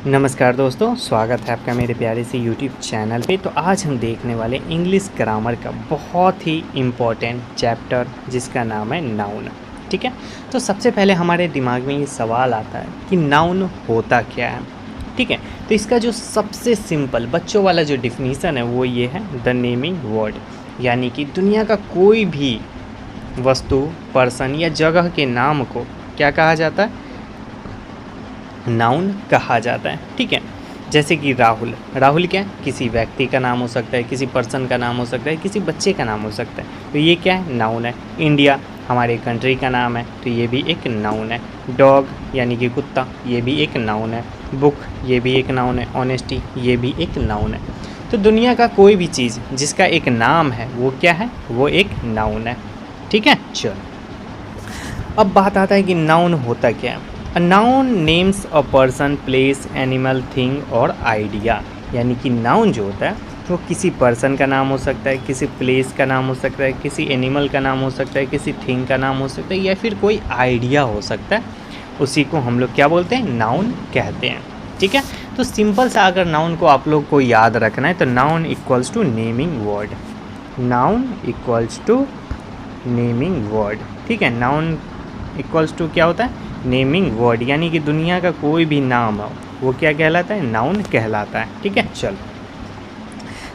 नमस्कार दोस्तों, स्वागत है आपका मेरे प्यारे से यूट्यूब चैनल पे। तो आज हम देखने वाले इंग्लिश ग्रामर का बहुत ही इम्पोर्टेंट चैप्टर जिसका नाम है नाउन। ठीक है, तो सबसे पहले हमारे दिमाग में ये सवाल आता है कि नाउन होता क्या है। ठीक है, तो इसका जो सबसे सिंपल बच्चों वाला जो डिफिनीसन है वो ये है, द नेमिंग वर्ड, यानी कि दुनिया का कोई भी वस्तु, पर्सन या जगह के नाम को क्या कहा जाता है, नाउन कहा जाता है। ठीक है, जैसे कि राहुल, राहुल क्या है, किसी व्यक्ति का नाम हो सकता है, किसी पर्सन का नाम हो सकता है, किसी बच्चे का नाम हो सकता है, तो ये क्या है, नाउन है। इंडिया हमारे कंट्री का नाम है, तो ये भी एक नाउन है। डॉग यानी कि कुत्ता, ये भी एक नाउन है। बुक, ये भी एक नाउन है। ऑनेस्टी, ये भी एक नाउन है। तो दुनिया का कोई भी चीज़ जिसका एक नाम है वो क्या है, वो एक नाउन है। ठीक है, चलो अब बात आता है कि नाउन होता क्या है। A noun names a person, place, animal, thing और आइडिया, यानी कि नाउन जो होता है वो किसी पर्सन का नाम हो सकता है, किसी प्लेस का नाम हो सकता है, किसी एनिमल का नाम हो सकता है, किसी थिंग का नाम हो सकता है, या फिर कोई आइडिया हो सकता है। उसी को हम लोग क्या बोलते हैं, नाउन कहते हैं। ठीक है, तो सिंपल सा अगर नाउन को आप लोग को याद रखना है तो noun equals to naming word. Noun equals to naming word. ठीक है, नाउन इक्वल्स टू क्या होता है, नेमिंग वर्ड, यानी कि दुनिया का कोई भी नाम हो वो क्या कहलाता है, नाउन कहलाता है। ठीक है, चलो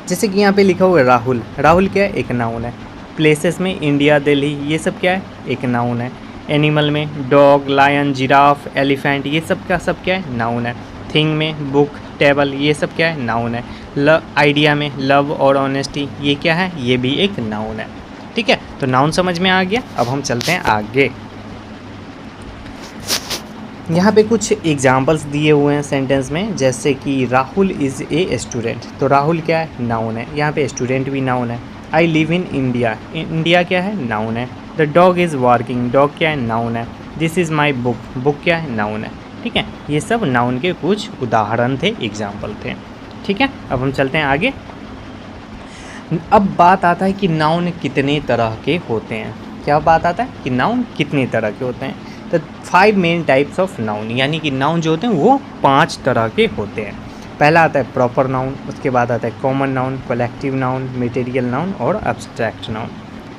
जैसे कि यहाँ पे लिखा हुआ है राहुल, राहुल क्या है, एक नाउन है। प्लेसेस में इंडिया, दिल्ली, ये सब क्या है, एक नाउन है। एनिमल में डॉग, लायन, जिराफ, एलिफेंट, ये सब का सब क्या है, नाउन है। थिंग में बुक, टेबल, ये सब क्या है, नाउन है। आइडिया में लव और ऑनेस्टी, ये क्या है, ये भी एक नाउन है। ठीक है, तो नाउन समझ में आ गया। अब हम चलते हैं आगे। यहाँ पे कुछ एग्जाम्पल्स दिए हुए हैं सेंटेंस में, जैसे कि राहुल इज़ ए स्टूडेंट, तो राहुल क्या है, नाउन है। यहाँ पे स्टूडेंट भी नाउन है। I live in India, India क्या है, नाउन है। The dog is working, dog क्या है, नाउन है। This is my book, book क्या है, नाउन है। ठीक है, ये सब नाउन के कुछ उदाहरण थे, एग्जाम्पल थे। ठीक है, अब हम चलते हैं आगे। अब बात आता है कि नाउन कितने तरह के होते हैं। क्या बात आता है कि नाउन कितने तरह के होते हैं। तो 5 मेन टाइप्स ऑफ नाउन, यानी कि नाउन जो होते हैं वो 5 तरह के होते हैं। पहला आता है प्रॉपर नाउन, उसके बाद आता है common noun, collective noun, material noun और एब्स्ट्रैक्ट नाउन।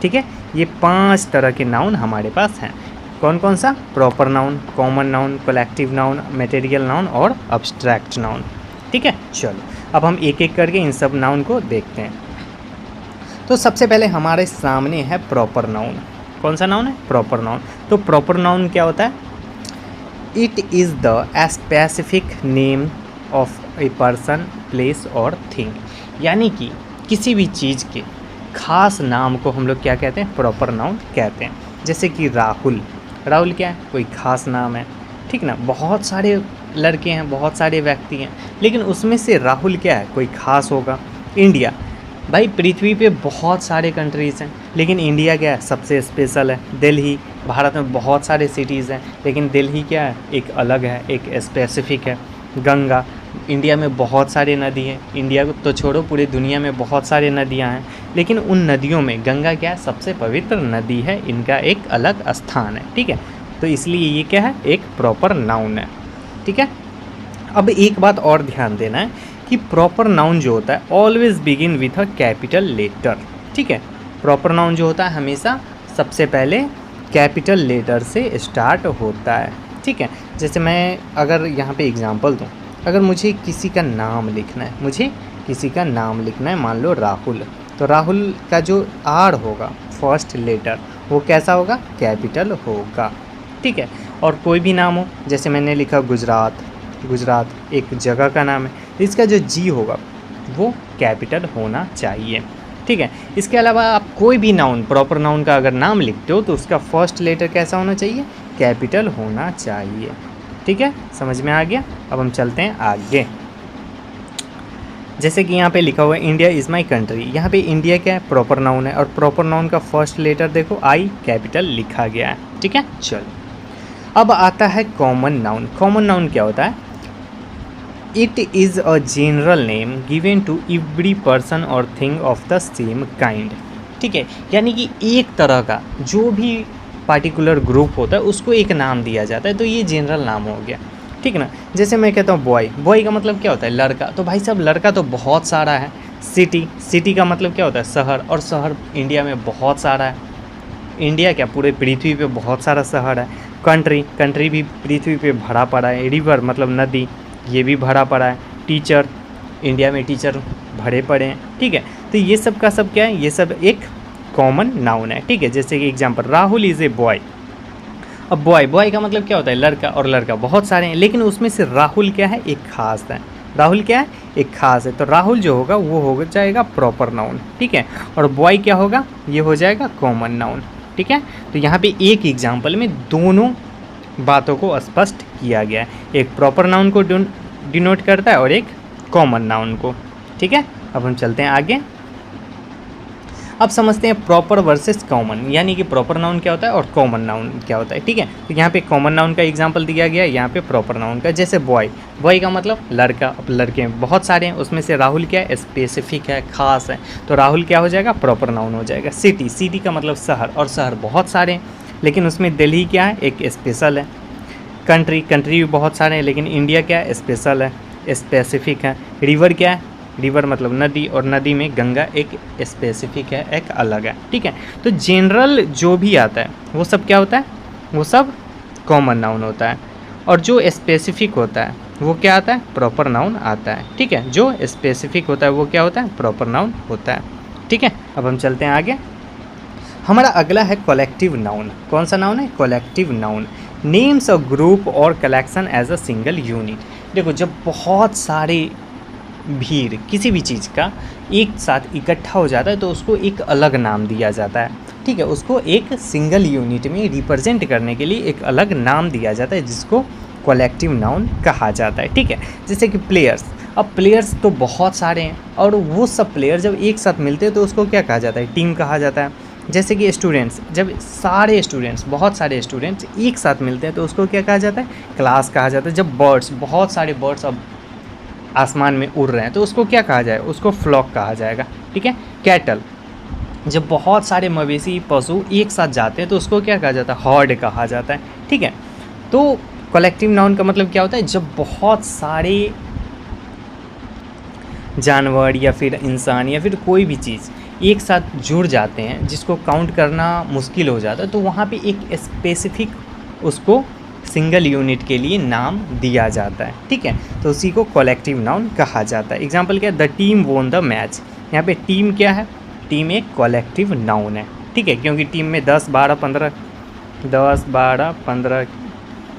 ठीक है, ये 5 तरह के नाउन हमारे पास हैं। कौन कौन सा, proper noun, common noun, collective noun, material noun और एब्स्ट्रैक्ट नाउन। ठीक है, चलो अब हम एक एक करके इन सब नाउन को देखते हैं। तो सबसे पहले हमारे सामने है प्रॉपर नाउन। कौन सा नाउन है, प्रॉपर नाउन। तो प्रॉपर नाउन क्या होता है, it is the specific name of a person, place और थिंग, यानी कि किसी भी चीज़ के खास नाम को हम लोग क्या कहते हैं, प्रॉपर नाउन कहते हैं। जैसे कि राहुल, राहुल क्या है, कोई खास नाम है। ठीक ना, बहुत सारे लड़के हैं, बहुत सारे व्यक्ति हैं, लेकिन उसमें से राहुल क्या है, कोई खास होगा। इंडिया, भाई पृथ्वी पे बहुत सारे कंट्रीज़ हैं, लेकिन इंडिया क्या है, सबसे स्पेशल है। दिल्ली, भारत में बहुत सारे सिटीज़ हैं, लेकिन दिल्ली क्या है, एक अलग है, एक स्पेसिफिक है। गंगा, इंडिया में बहुत सारे नदी हैं, इंडिया को तो छोड़ो पूरी दुनिया में बहुत सारे नदियां हैं, लेकिन उन नदियों में गंगा क्या है, सबसे पवित्र नदी है, इनका एक अलग स्थान है। ठीक है, तो इसलिए ये क्या है, एक प्रॉपर नाउन है। ठीक है, अब एक बात और ध्यान देना है कि प्रॉपर नाउन जो होता है always begin with a capital letter. ठीक है, प्रॉपर नाउन जो होता है हमेशा सबसे पहले कैपिटल लेटर से स्टार्ट होता है। ठीक है, जैसे मैं अगर यहाँ पे एग्जांपल दूँ, अगर मुझे किसी का नाम लिखना है, मुझे किसी का नाम लिखना है, मान लो राहुल, तो राहुल का जो आर होगा, फर्स्ट लेटर, वो कैसा होगा, कैपिटल होगा। ठीक है, और कोई भी नाम हो, जैसे मैंने लिखा गुजरात, गुजरात एक जगह का नाम है, तो इसका जो जी होगा वो कैपिटल होना चाहिए। ठीक है, इसके अलावा आप कोई भी नाउन, प्रॉपर नाउन का अगर नाम लिखते हो तो उसका फर्स्ट लेटर कैसा होना चाहिए, कैपिटल होना चाहिए। ठीक है, समझ में आ गया। अब हम चलते हैं आगे। जैसे कि यहाँ पे लिखा हुआ है इंडिया इज़ माई कंट्री, यहाँ पे इंडिया क्या है, प्रॉपर नाउन है, और प्रॉपर नाउन का फर्स्ट लेटर देखो आई, कैपिटल लिखा गया है। ठीक है, चलो अब आता है कॉमन नाउन। कॉमन नाउन क्या होता है, it is a general name given to every person और thing of the same kind. ठीक है, यानी कि एक तरह का जो भी पार्टिकुलर ग्रुप होता है उसको एक नाम दिया जाता है, तो ये जनरल नाम हो गया। ठीक ना। जैसे मैं कहता हूँ बॉय, बॉय का मतलब क्या होता है, लड़का। तो भाई साहब लड़का तो बहुत सारा है। सिटी, सिटी का मतलब क्या होता है, शहर, और शहर इंडिया में बहुत सारा है। इंडिया क्या, पूरे पृथ्वी पे बहुत सारा शहर है। कंट्री, कंट्री भी पृथ्वी पे भरा पड़ा है। रिवर मतलब नदी, ये भी भरा पड़ा है। टीचर, इंडिया में टीचर भरे पड़े हैं। ठीक है, तो ये सब का सब क्या है, ये सब एक कॉमन नाउन है। ठीक है, जैसे कि example, Rahul is a boy. अब बॉय, बॉय का मतलब क्या होता है, लड़का, और लड़का बहुत सारे हैं, लेकिन उसमें से राहुल क्या है, एक खास है। राहुल क्या है, एक खास है। तो राहुल जो होगा वो हो जाएगा प्रॉपर नाउन। ठीक है, और बॉय क्या होगा, ये हो जाएगा कॉमन नाउन। ठीक है, तो यहाँ पे एक एग्जाम्पल में दोनों बातों को स्पष्ट किया गया है, एक प्रॉपर नाउन को डिनोट करता है और एक कॉमन नाउन को। ठीक है, अब हम चलते हैं आगे। अब समझते हैं प्रॉपर वर्सेस कॉमन, यानी कि प्रॉपर नाउन क्या होता है और कॉमन नाउन क्या होता है। ठीक है, तो यहाँ पे कॉमन नाउन का एग्जांपल दिया गया है, यहाँ पे प्रॉपर नाउन का। जैसे बॉय, बॉय का मतलब लड़का। अब लड़के बहुत सारे हैं, उसमें से राहुल क्या है, स्पेसिफिक है, खास है, तो राहुल क्या हो जाएगा, प्रॉपर नाउन हो जाएगा। सिटी, सिटी का मतलब शहर, और शहर बहुत सारे हैं, लेकिन उसमें दिल्ली क्या है, एक स्पेशल है। कंट्री, कंट्री भी बहुत सारे हैं, लेकिन इंडिया क्या है, स्पेशल है, स्पेसिफिक है। रिवर क्या है, रिवर मतलब नदी, और नदी में गंगा एक स्पेसिफिक है, एक अलग है। ठीक है, तो जनरल जो भी आता है वो सब क्या होता है, वो सब कॉमन नाउन होता है, और जो स्पेसिफिक होता है वो क्या आता है, प्रॉपर नाउन आता है। ठीक है, जो स्पेसिफिक होता है वो क्या होता है, प्रॉपर नाउन होता है। ठीक है, अब हम चलते हैं आगे। हमारा अगला है कलेक्टिव नाउन। कौन सा नाउन है, collective noun. Names a group और collection as a single unit. देखो, जब बहुत सारे भीड़ किसी भी चीज़ का एक साथ इकट्ठा हो जाता है तो उसको एक अलग नाम दिया जाता है। ठीक है, उसको एक सिंगल यूनिट में रिप्रेजेंट करने के लिए एक अलग नाम दिया जाता है, जिसको कलेक्टिव नाउन कहा जाता है। ठीक है, जैसे कि प्लेयर्स। अब प्लेयर्स तो बहुत सारे हैं, और वो सब प्लेयर जब एक साथ मिलते हैं तो उसको क्या कहा जाता है, टीम कहा जाता है। जैसे कि स्टूडेंट्स, जब सारे स्टूडेंट्स, बहुत सारे स्टूडेंट्स एक साथ मिलते हैं तो उसको क्या कहा जाता है, क्लास कहा जाता है। जब बर्ड्स, बहुत सारे बर्ड्स अब आसमान में उड़ रहे हैं तो उसको क्या कहा जाए, उसको फ्लॉक कहा जाएगा। ठीक है, कैटल, जब बहुत सारे मवेशी पशु एक साथ जाते हैं तो उसको क्या कहा जाता है, हॉर्ड कहा जाता है। ठीक है, तो कलेक्टिव नाउन का मतलब क्या होता है, जब बहुत सारे जानवर या फिर इंसान या फिर कोई भी चीज़ एक साथ जुड़ जाते हैं, जिसको काउंट करना मुश्किल हो जाता है, तो वहाँ पे एक स्पेसिफिक उसको सिंगल यूनिट के लिए नाम दिया जाता है। ठीक है, तो उसी को कलेक्टिव नाउन कहा जाता है। एग्जांपल क्या है, the team won the match. यहाँ पे टीम क्या है, टीम एक कलेक्टिव नाउन है। ठीक है, क्योंकि टीम में 10, 12, 15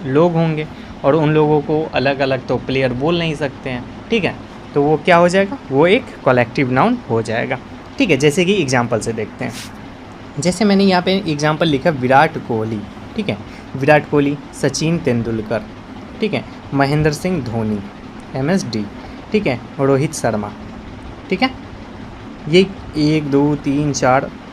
लोग होंगे, और उन लोगों को अलग अलग तो प्लेयर बोल नहीं सकते हैं। ठीक है, तो वो क्या हो जाएगा, वो एक कलेक्टिव नाउन हो जाएगा। ठीक है, जैसे कि एग्जाम्पल से देखते हैं। जैसे मैंने यहाँ पे एग्जाम्पल लिखा, विराट कोहली। ठीक है, विराट कोहली, सचिन तेंदुलकर। ठीक है, महेंद्र सिंह धोनी, MSD। ठीक है, रोहित शर्मा। ठीक है, ये 1, 2, 3,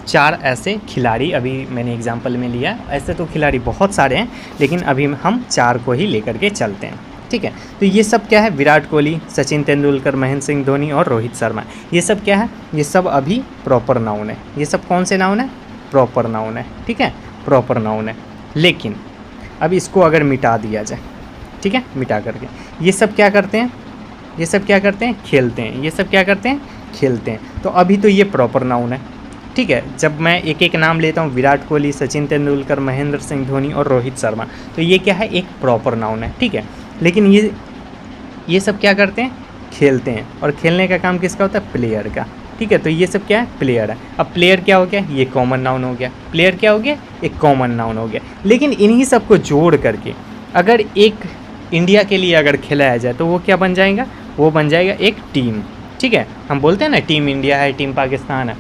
4 ऐसे खिलाड़ी अभी मैंने एग्जाम्पल में लिया। ऐसे तो खिलाड़ी बहुत सारे हैं, लेकिन अभी हम 4 को ही लेकर के चलते हैं। ठीक है, तो ये सब क्या है, विराट कोहली, सचिन तेंदुलकर, महेंद्र सिंह धोनी और रोहित शर्मा। ये सब क्या है, ये सब अभी प्रॉपर नाउन है। ये सब कौन से नाउन है, प्रॉपर नाउन है। ठीक है, प्रॉपर नाउन है। लेकिन अब इसको अगर मिटा दिया जाए, ठीक है, मिटा करके, ये सब क्या करते हैं, ये सब क्या करते हैं, खेलते हैं। ये सब क्या करते हैं, खेलते हैं। तो अभी तो ये प्रॉपर नाउन है। ठीक है, जब मैं एक एक नाम लेता हूँ, विराट कोहली, सचिन तेंदुलकर, महेंद्र सिंह धोनी और रोहित शर्मा, तो ये क्या है, एक प्रॉपर नाउन है। ठीक है, लेकिन ये सब क्या करते हैं, खेलते हैं, और खेलने का काम किसका होता है, प्लेयर का। ठीक है, तो ये सब क्या है, प्लेयर है। अब प्लेयर क्या हो गया, ये कॉमन नाउन हो गया। प्लेयर क्या हो गया, एक कॉमन नाउन हो गया। लेकिन इन्हीं सबको जोड़ करके अगर एक इंडिया के लिए अगर खिलाया जाए तो वो क्या बन जाएगा, वो बन जाएगा एक टीम। ठीक है, हम बोलते हैं ना, टीम इंडिया है, टीम पाकिस्तान है,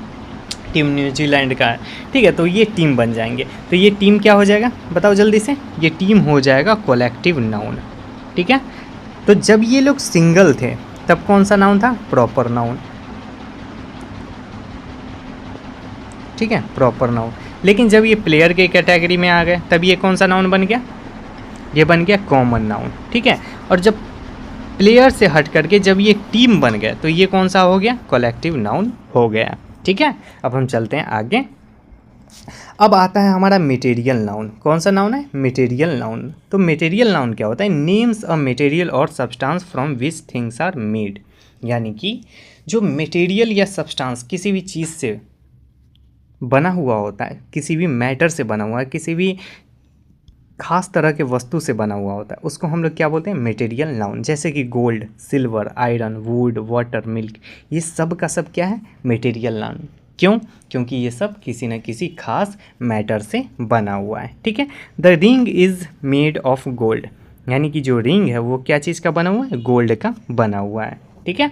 टीम न्यूजीलैंड का है। ठीक है, तो ये टीम बन जाएंगे। तो ये टीम क्या हो जाएगा, बताओ जल्दी से, ये टीम हो जाएगा कलेक्टिव नाउन। ठीक है, तो जब ये लोग सिंगल थे तब कौन सा नाउन था, प्रॉपर नाउन। ठीक है, प्रॉपर नाउन। लेकिन जब ये प्लेयर के कैटेगरी में आ गए तब ये कौन सा नाउन बन गया, ये बन गया कॉमन नाउन। ठीक है, और जब प्लेयर से हट करके जब ये टीम बन गए तो ये कौन सा हो गया, कलेक्टिव नाउन हो गया। ठीक है, अब हम चलते हैं आगे। अब आता है हमारा मटेरियल नाउन। कौन सा नाउन है? Material noun. तो मटेरियल नाउन क्या होता है? Names a material or substance from which things are made. यानी कि जो मटेरियल या सब्सटेंस किसी भी चीज़ से बना हुआ होता है, किसी भी मैटर से बना हुआ है, किसी भी खास तरह के वस्तु से बना हुआ होता है, उसको हम लोग क्या बोलते हैं? Material noun. जैसे कि gold, silver, iron, would, water, milk, ये सब का सब क्या है? Material noun. क्यों? क्योंकि ये सब किसी न किसी खास मैटर से बना हुआ है। ठीक है। The ring is made of gold, यानी कि जो रिंग है वो क्या चीज़ का बना हुआ है? गोल्ड का बना हुआ है। ठीक है।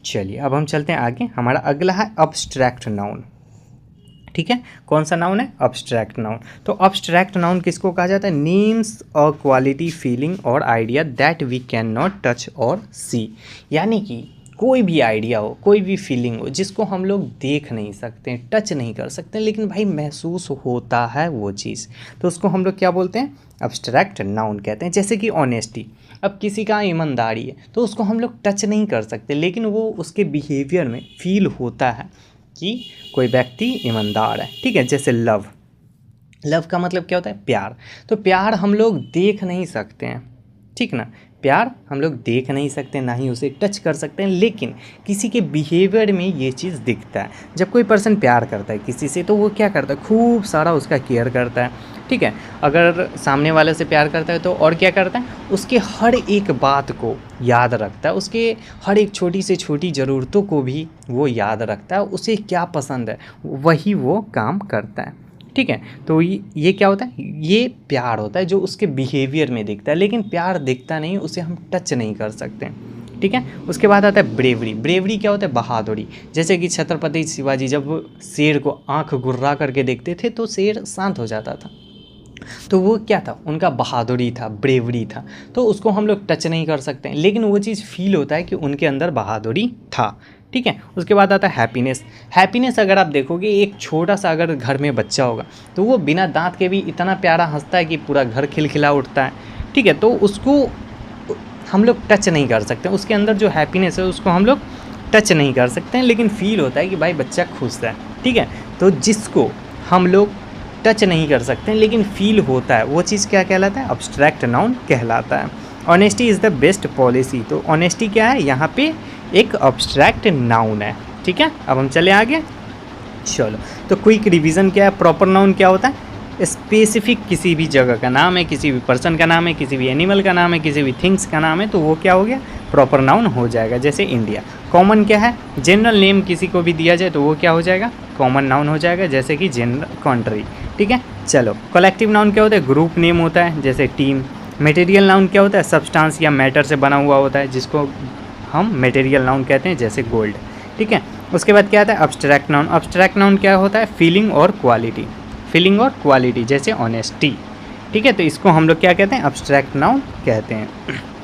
चलिए अब हम चलते हैं आगे। हमारा अगला है अब्स्ट्रैक्ट नाउन। ठीक है। कौन सा नाउन है? Abstract noun. तो अब्स्ट्रैक्ट नाउन किसको कहा जाता है? Names a quality, feeling or idea that we can not touch or see. यानी कि कोई भी आइडिया हो, कोई भी फीलिंग हो, जिसको हम लोग देख नहीं सकते, टच नहीं कर सकते, लेकिन भाई महसूस होता है वो चीज़, तो उसको हम लोग क्या बोलते हैं? अब्स्ट्रैक्ट नाउन कहते हैं। जैसे कि ऑनेस्टी। अब किसी का ईमानदारी है तो उसको हम लोग टच नहीं कर सकते, लेकिन वो उसके बिहेवियर में फील होता है कि कोई व्यक्ति ईमानदार है। ठीक है। जैसे लव। लव का मतलब क्या होता है? प्यार। तो प्यार हम लोग देख नहीं सकते हैं, ठीक ना? प्यार हम लोग देख नहीं सकते, ना ही उसे टच कर सकते हैं, लेकिन किसी के बिहेवियर में ये चीज़ दिखता है। जब कोई पर्सन प्यार करता है किसी से तो वो क्या करता है? खूब सारा उसका केयर करता है। ठीक है। अगर सामने वाले से प्यार करता है तो और क्या करता है? उसके हर एक बात को याद रखता है, उसके हर एक छोटी से छोटी ज़रूरतों को भी वो याद रखता है, उसे क्या पसंद है वही वो काम करता है। ठीक है। तो ये क्या होता है? ये प्यार होता है जो उसके बिहेवियर में दिखता है, लेकिन प्यार दिखता नहीं, उसे हम टच नहीं कर सकते। ठीक है। उसके बाद आता है ब्रेवरी। ब्रेवरी क्या होता है? बहादुरी। जैसे कि छत्रपति शिवाजी जब शेर को आंख गुर्रा करके देखते थे तो शेर शांत हो जाता था, तो वो क्या था? उनका बहादुरी था, ब्रेवरी था। तो उसको हम लोग टच नहीं कर सकते, लेकिन वो चीज़ फील होता है कि उनके अंदर बहादुरी था। ठीक है। उसके बाद आता है हैप्पीनेस। हैप्पीनेस अगर आप देखोगे, एक छोटा सा अगर घर में बच्चा होगा तो वो बिना दांत के भी इतना प्यारा हंसता है कि पूरा घर खिलखिला उठता है। ठीक है। तो उसको हम लोग टच नहीं कर सकते, उसके अंदर जो हैप्पीनेस है उसको हम लोग टच नहीं कर सकते हैं, लेकिन फील होता है कि भाई बच्चा खुश है। ठीक है। तो जिसको हम लोग टच नहीं कर सकते हैं लेकिन फील होता है, वो चीज़ क्या कहलाता है? अब्स्ट्रैक्ट नाउन कहलाता है। Honesty is the best policy. तो ऑनेस्टी क्या है? यहाँ पे एक अब्स्ट्रैक्ट नाउन है। ठीक है। अब हम चले आगे। चलो, तो क्विक रिवीजन क्या है? प्रॉपर नाउन क्या होता है? स्पेसिफिक किसी भी जगह का नाम है, किसी भी पर्सन का नाम है, किसी भी एनिमल का नाम है, किसी भी थिंग्स का नाम है, तो वो क्या हो गया? प्रॉपर नाउन हो जाएगा। जैसे इंडिया। कॉमन क्या है? जनरल नेम किसी को भी दिया जाए तो वो क्या हो जाएगा? कॉमन नाउन हो जाएगा। जैसे कि जनरल कंट्री। ठीक है। चलो, कलेक्टिव नाउन क्या होता है? ग्रुप नेम होता है, जैसे टीम। मटेरियल नाउन क्या होता है? सब्सटेंस या मैटर से बना हुआ होता है, जिसको हम मटेरियल नाउन कहते हैं, जैसे गोल्ड। ठीक है। उसके बाद क्या आता है? Abstract noun. अब्स्ट्रैक्ट नाउन क्या होता है? फीलिंग और क्वालिटी। फीलिंग और क्वालिटी, जैसे ऑनेस्टी। ठीक है। तो इसको हम लोग क्या कहते हैं? अब्स्ट्रैक्ट नाउन कहते हैं।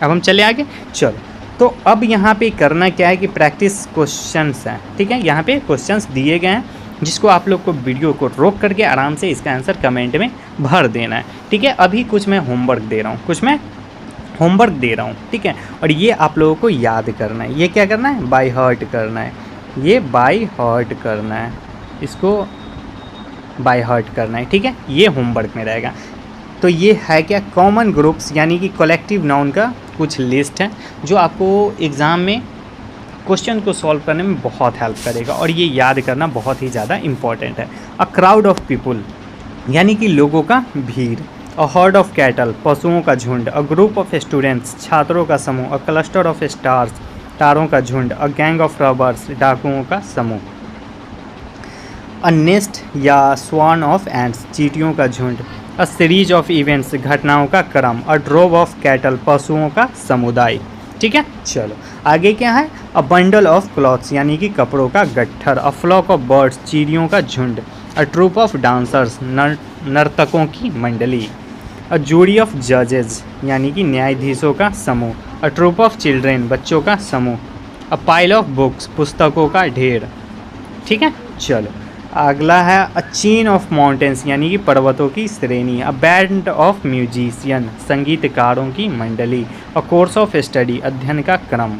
अब हम चले आगे। चलो, तो अब यहाँ पे करना क्या है कि प्रैक्टिस क्वेश्चंस हैं। ठीक है। यहाँ पे क्वेश्चंस दिए गए हैं, जिसको आप लोग को वीडियो को रोक करके आराम से इसका आंसर कमेंट में भर देना है। ठीक है। अभी कुछ मैं होमवर्क दे रहा हूँ, ठीक है। और ये आप लोगों को याद करना है। ये क्या करना है? बाय हार्ट करना है। ये बाय हार्ट करना है, इसको बाय हार्ट करना है। ठीक है। ये होमवर्क में रहेगा। तो ये है क्या? कॉमन ग्रुप्स, यानी कि कलेक्टिव नाउन का कुछ लिस्ट है, जो आपको एग्ज़ाम में क्वेश्चन को सॉल्व करने में बहुत हेल्प करेगा, और ये याद करना बहुत ही ज़्यादा इम्पॉर्टेंट है। अ क्राउड ऑफ पीपुल, यानी कि लोगों का भीड़। अ हर्ड ऑफ कैटल, पशुओं का झुंड। अ ग्रुप ऑफ स्टूडेंट्स, छात्रों का समूह। अ क्लस्टर ऑफ स्टार्स, तारों का झुंड। अ गैंग ऑफ रॉबर्स, डाकुओं का समूह। अ नेस्ट या स्वान ऑफ एंड्स, चींटियों का झुंड। अ सीरीज ऑफ इवेंट्स, घटनाओं का क्रम। अ ड्रोव ऑफ कैटल, पशुओं का समुदाय। ठीक है। चलो, आगे क्या है? अ बंडल ऑफ क्लॉथ्स, यानी कि कपड़ों का गट्ठर। अ फ्लॉक ऑफ बर्ड्स, चिड़ियों का झुंड। अ ट्रूप ऑफ डांसर्स, नर्तकों की मंडली। अ जूरी ऑफ जजेज, यानी कि न्यायाधीशों का समूह। अ ट्रूप ऑफ चिल्ड्रेन, बच्चों का समूह। अ पाइल ऑफ बुक्स, पुस्तकों का ढेर। ठीक है। चलो, अगला है अ चेन ऑफ माउंटेन्स, यानी कि पर्वतों की श्रेणी। अ बैंड ऑफ म्यूजिशियन, संगीतकारों की मंडली। अ कोर्स ऑफ स्टडी, अध्ययन का क्रम।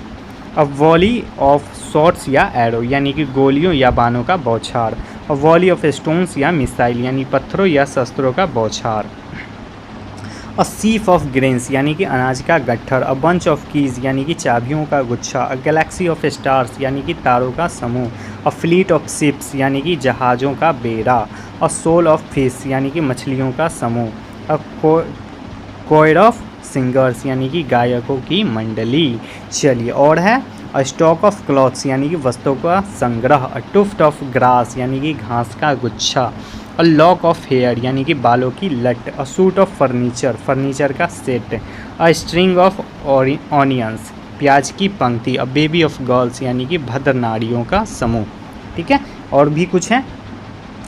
अ वॉली ऑफ शॉट्स या एरो, यानी कि गोलियों या बाणों का बौछार। अ वॉली ऑफ स्टोन्स या मिसाइल यानी पत्थरों या शस्त्रों का बौछार। अ सीफ ऑफ ग्रेन्स यानी कि अनाज का गट्ठर। अ बंच ऑफ कीज यानी कि चाबियों का गुच्छा। अ गैलेक्सी ऑफ स्टार्स यानी कि तारों का समूह। अ फ्लीट ऑफ शिप्स यानी कि जहाज़ों का बेड़ा। अ सोल ऑफ फिश यानी कि मछलियों का समूह। अ कोयर ऑफ सिंगर्स यानी कि गायकों की मंडली। चलिए और है अ स्टॉक ऑफ क्लॉथ्स यानी कि वस्त्रों का संग्रह। अ टुफ्ट ऑफ ग्रास यानी कि घास का गुच्छा। अ लॉक ऑफ हेयर यानी कि बालों की लट। A suit of furniture furniture का सेट। अ स्ट्रिंग ऑफ ऑनियंस प्याज की पंक्ति। अ बेबी ऑफ गर्ल्स यानी कि भद्र नारियों का समूह। ठीक है, और भी कुछ है,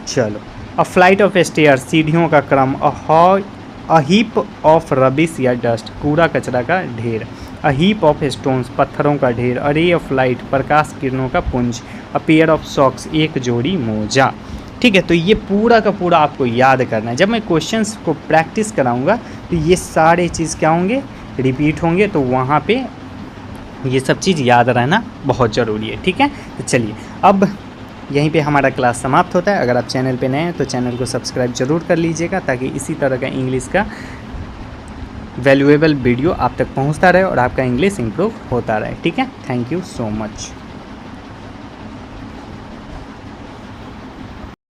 चलो। अ फ्लाइट ऑफ स्टेयर सीढ़ियों का क्रम। अ हीप ऑफ रबिश या डस्ट कूड़ा कचरा का ढेर। अ हीप ऑफ स्टोन्स पत्थरों का ढेर। अ रे ऑफ लाइट प्रकाश किरणों का पुंज। अ पेयर ऑफ सॉक्स एक जोड़ी मोजा। ठीक है, तो ये पूरा का पूरा आपको याद करना है। जब मैं क्वेश्चंस को प्रैक्टिस कराऊंगा तो ये सारे चीज़ क्या होंगे, रिपीट होंगे, तो वहाँ पे ये सब चीज़ याद रहना बहुत ज़रूरी है। ठीक है, तो चलिए अब यहीं पे हमारा क्लास समाप्त होता है। अगर आप चैनल पे नए हैं तो चैनल को सब्सक्राइब जरूर कर लीजिएगा ताकि इसी तरह का इंग्लिश का वैल्यूएबल वीडियो आप तक पहुंचता रहे और आपका इंग्लिश इंप्रूव होता रहे। ठीक है, थैंक यू सो मच।